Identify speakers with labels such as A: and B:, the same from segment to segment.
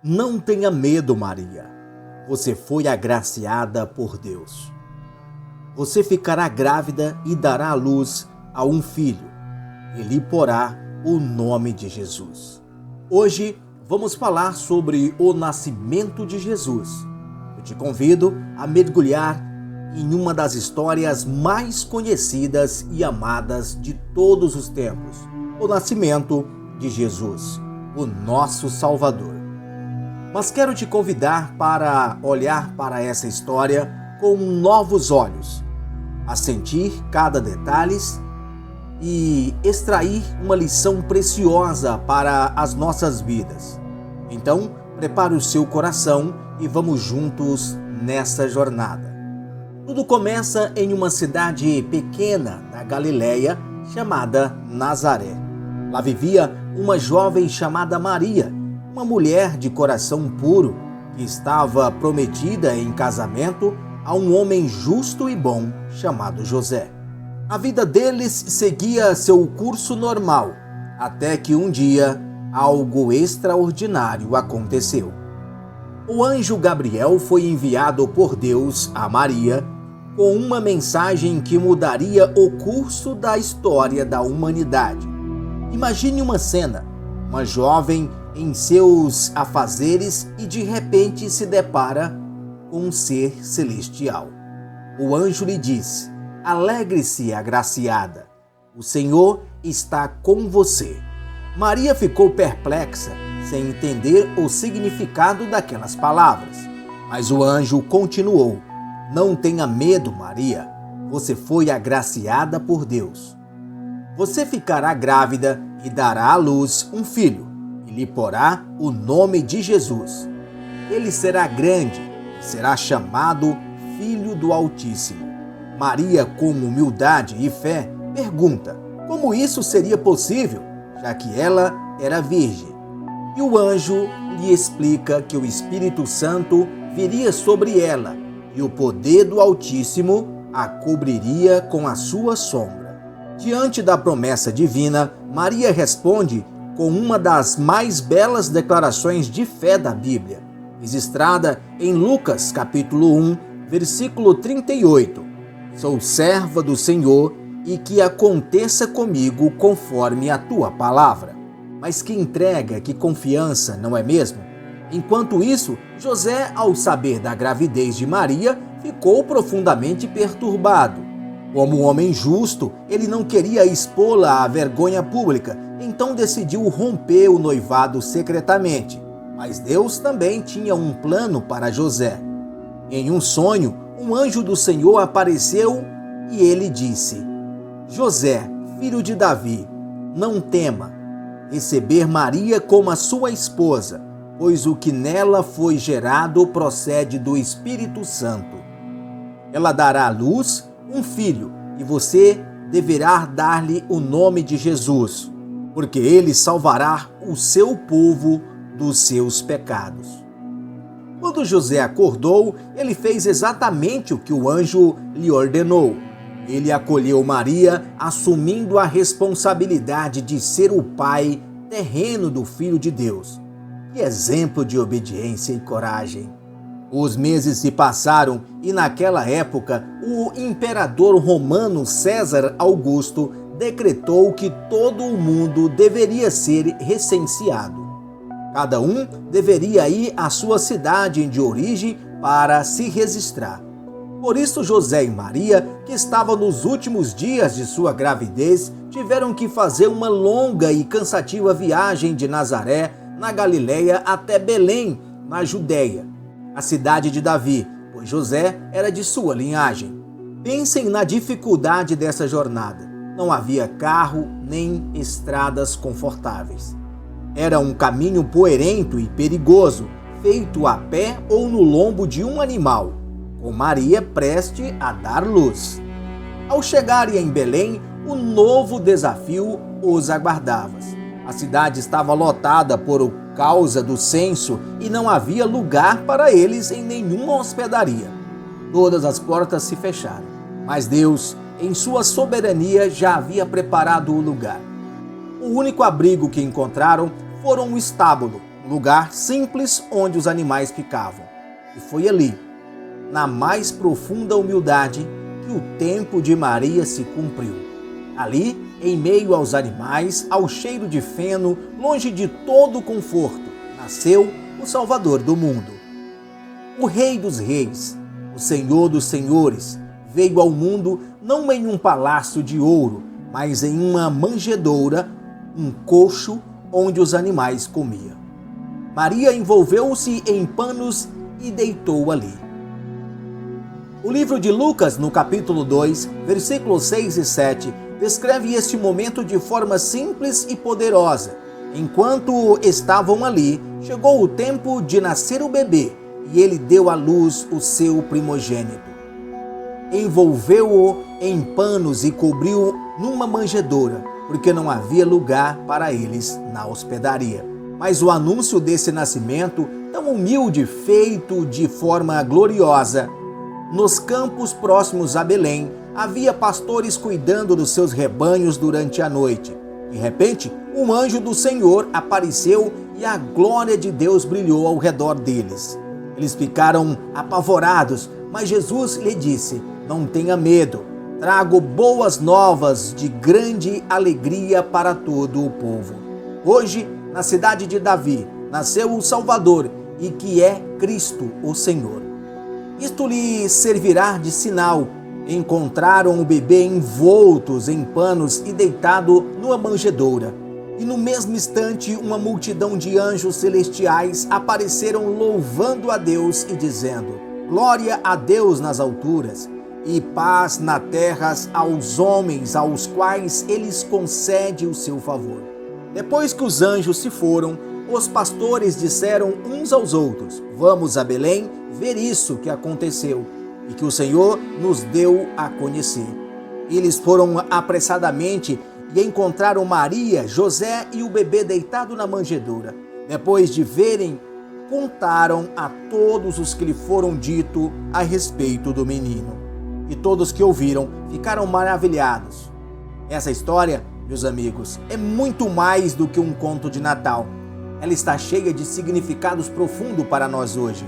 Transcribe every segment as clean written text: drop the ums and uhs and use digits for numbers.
A: Não tenha medo, Maria. Você foi agraciada por Deus. Você ficará grávida e dará à luz a um filho. E lhe porá o nome de Jesus. Hoje vamos falar sobre o nascimento de Jesus. Eu te convido a mergulhar em uma das histórias mais conhecidas e amadas de todos os tempos. O nascimento de Jesus, o nosso Salvador. Mas quero te convidar para olhar para essa história com novos olhos, a sentir cada detalhe e extrair uma lição preciosa para as nossas vidas. Então, prepare o seu coração e vamos juntos nessa jornada. Tudo começa em uma cidade pequena da Galileia chamada Nazaré. Lá vivia uma jovem chamada Maria, uma mulher de coração puro que estava prometida em casamento a um homem justo e bom chamado José. A vida deles seguia seu curso normal, até que um dia algo extraordinário aconteceu. O anjo Gabriel foi enviado por Deus a Maria com uma mensagem que mudaria o curso da história da humanidade. Imagine uma cena, uma jovem em seus afazeres e de repente se depara com um ser celestial. O anjo lhe diz: alegre-se, agraciada, o Senhor está com você. Maria ficou perplexa, sem entender o significado daquelas palavras. Mas o anjo continuou: não tenha medo, Maria, você foi agraciada por Deus. Você ficará grávida e dará à luz um filho. Lhe porá o nome de Jesus. Ele será grande e será chamado Filho do Altíssimo. Maria, com humildade e fé, pergunta como isso seria possível, já que ela era virgem. E o anjo lhe explica que o Espírito Santo viria sobre ela e o poder do Altíssimo a cobriria com a sua sombra. Diante da promessa divina, Maria responde com uma das mais belas declarações de fé da Bíblia, registrada em Lucas capítulo 1, versículo 38. Sou serva do Senhor e que aconteça comigo conforme a tua palavra. Mas que entrega, que confiança, não é mesmo? Enquanto isso, José, ao saber da gravidez de Maria, ficou profundamente perturbado. Como um homem justo, ele não queria expô-la à vergonha pública, então decidiu romper o noivado secretamente. Mas Deus também tinha um plano para José. Em um sonho, um anjo do Senhor apareceu e ele disse: José, filho de Davi, não tema receber Maria como a sua esposa, pois o que nela foi gerado procede do Espírito Santo. Ela dará à luz um filho, e você deverá dar-lhe o nome de Jesus, porque ele salvará o seu povo dos seus pecados. Quando José acordou, ele fez exatamente o que o anjo lhe ordenou. Ele acolheu Maria, assumindo a responsabilidade de ser o pai terreno do Filho de Deus. Que exemplo de obediência e coragem! Os meses se passaram e naquela época o imperador romano César Augusto decretou que todo o mundo deveria ser recenseado. Cada um deveria ir à sua cidade de origem para se registrar. Por isso José e Maria, que estavam nos últimos dias de sua gravidez, tiveram que fazer uma longa e cansativa viagem de Nazaré, na Galileia, até Belém, na Judéia, a cidade de Davi, pois José era de sua linhagem. Pensem na dificuldade dessa jornada. Não havia carro nem estradas confortáveis. Era um caminho poeirento e perigoso, feito a pé ou no lombo de um animal, com Maria preste a dar luz. Ao chegarem em Belém, um novo desafio os aguardava. A cidade estava lotada por causa do censo e não havia lugar para eles em nenhuma hospedaria. Todas as portas se fecharam, mas Deus, em sua soberania, já havia preparado o lugar. O único abrigo que encontraram foram um estábulo, um lugar simples onde os animais ficavam. E foi ali, na mais profunda humildade, que o tempo de Maria se cumpriu. Ali, em meio aos animais, ao cheiro de feno, longe de todo o conforto, nasceu o Salvador do mundo. O Rei dos Reis, o Senhor dos Senhores, veio ao mundo não em um palácio de ouro, mas em uma manjedoura, um coxo onde os animais comiam. Maria envolveu-se em panos e deitou ali. O livro de Lucas, no capítulo 2, versículos 6 e 7, descreve este momento de forma simples e poderosa. Enquanto estavam ali, chegou o tempo de nascer o bebê, e ele deu à luz o seu primogênito. Envolveu-o em panos e cobriu numa manjedoura, porque não havia lugar para eles na hospedaria. Mas o anúncio desse nascimento, tão humilde, feito de forma gloriosa, nos campos próximos a Belém, havia pastores cuidando dos seus rebanhos durante a noite. De repente, um anjo do Senhor apareceu e a glória de Deus brilhou ao redor deles. Eles ficaram apavorados, mas Jesus lhe disse: "Não tenha medo, trago boas novas de grande alegria para todo o povo. Hoje, na cidade de Davi, nasceu o Salvador, e que é Cristo, o Senhor. Isto lhe servirá de sinal. Encontraram o bebê envoltos em panos e deitado numa manjedoura. E no mesmo instante, uma multidão de anjos celestiais apareceram louvando a Deus e dizendo: Glória a Deus nas alturas e paz na terra aos homens aos quais eles concede o seu favor. Depois que os anjos se foram, os pastores disseram uns aos outros: Vamos a Belém ver isso que aconteceu e que o Senhor nos deu a conhecer. Eles foram apressadamente e encontraram Maria, José e o bebê deitado na manjedoura. Depois de verem, contaram a todos os que lhe foram dito a respeito do menino. E todos que ouviram ficaram maravilhados. Essa história, meus amigos, é muito mais do que um conto de Natal. Ela está cheia de significados profundos para nós hoje.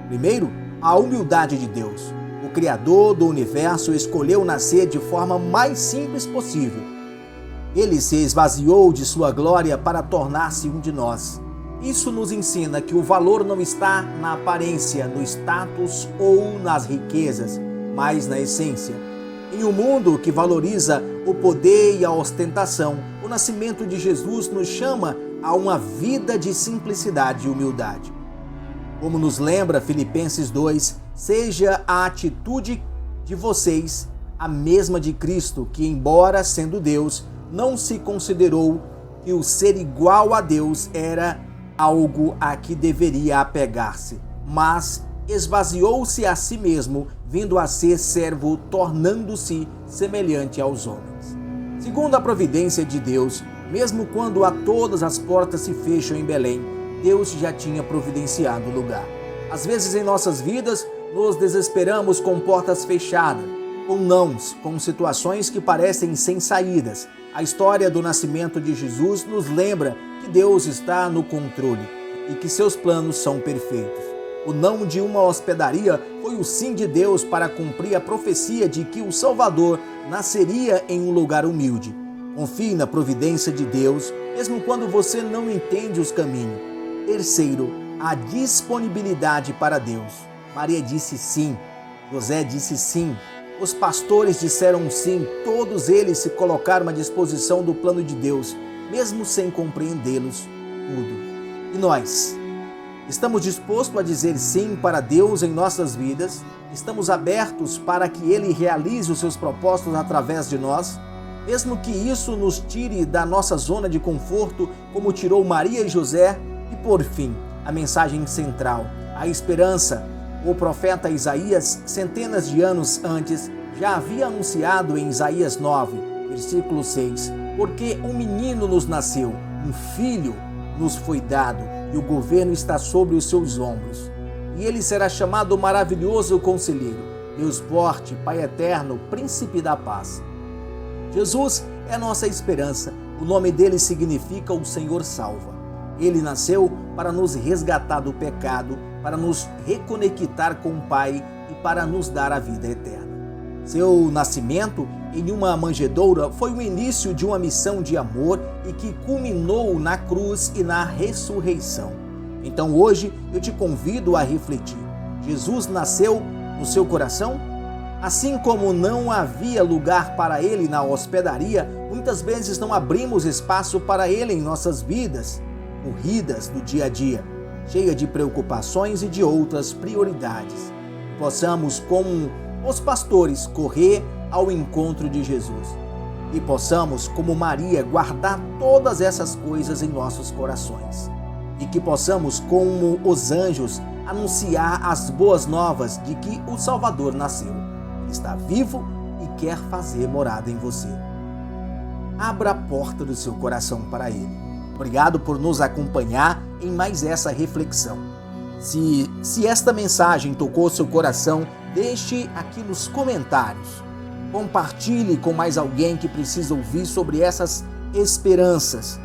A: Primeiro, a humildade de Deus. O Criador do universo escolheu nascer de forma mais simples possível. Ele se esvaziou de sua glória para tornar-se um de nós. Isso nos ensina que o valor não está na aparência, no status ou nas riquezas, mas na essência. Em um mundo que valoriza o poder e a ostentação, o nascimento de Jesus nos chama a uma vida de simplicidade e humildade. Como nos lembra Filipenses 2, seja a atitude de vocês a mesma de Cristo, que, embora sendo Deus, não se considerou que o ser igual a Deus era algo a que deveria apegar-se, mas esvaziou-se a si mesmo, vindo a ser servo, tornando-se semelhante aos homens. Segundo a providência de Deus, mesmo quando a todas as portas se fecham em Belém, Deus já tinha providenciado o lugar. Às vezes em nossas vidas, nos desesperamos com portas fechadas, com nãos, com situações que parecem sem saídas. A história do nascimento de Jesus nos lembra que Deus está no controle e que seus planos são perfeitos. O não de uma hospedaria foi o sim de Deus para cumprir a profecia de que o Salvador nasceria em um lugar humilde. Confie na providência de Deus, mesmo quando você não entende os caminhos. Terceiro, a disponibilidade para Deus. Maria disse sim, José disse sim, os pastores disseram sim, todos eles se colocaram à disposição do plano de Deus, mesmo sem compreendê-los tudo. E nós? Estamos dispostos a dizer sim para Deus em nossas vidas? Estamos abertos para que Ele realize os seus propósitos através de nós? Mesmo que isso nos tire da nossa zona de conforto, como tirou Maria e José? E por fim, a mensagem central, a esperança. O profeta Isaías, centenas de anos antes, já havia anunciado em Isaías 9, versículo 6, porque um menino nos nasceu, um filho nos foi dado, e o governo está sobre os seus ombros. E ele será chamado Maravilhoso Conselheiro, Deus Forte, Pai Eterno, Príncipe da Paz. Jesus é nossa esperança. O nome dele significa o Senhor salva. Ele nasceu para nos resgatar do pecado, para nos reconectar com o Pai e para nos dar a vida eterna. Seu nascimento em uma manjedoura foi o início de uma missão de amor e que culminou na cruz e na ressurreição. Então hoje eu te convido a refletir. Jesus nasceu no seu coração? Assim como não havia lugar para ele na hospedaria, muitas vezes não abrimos espaço para ele em nossas vidas, corridas do dia a dia, cheia de preocupações e de outras prioridades. Possamos, como os pastores, correr ao encontro de Jesus. E possamos, como Maria, guardar todas essas coisas em nossos corações. E que possamos, como os anjos, anunciar as boas novas de que o Salvador nasceu. Ele está vivo e quer fazer morada em você. Abra a porta do seu coração para Ele. Obrigado por nos acompanhar em mais essa reflexão. Se esta mensagem tocou seu coração, deixe aqui nos comentários. Compartilhe com mais alguém que precisa ouvir sobre essas esperanças.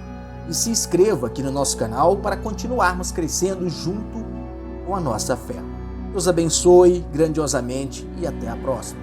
A: E se inscreva aqui no nosso canal para continuarmos crescendo junto com a nossa fé. Deus abençoe grandiosamente e até a próxima.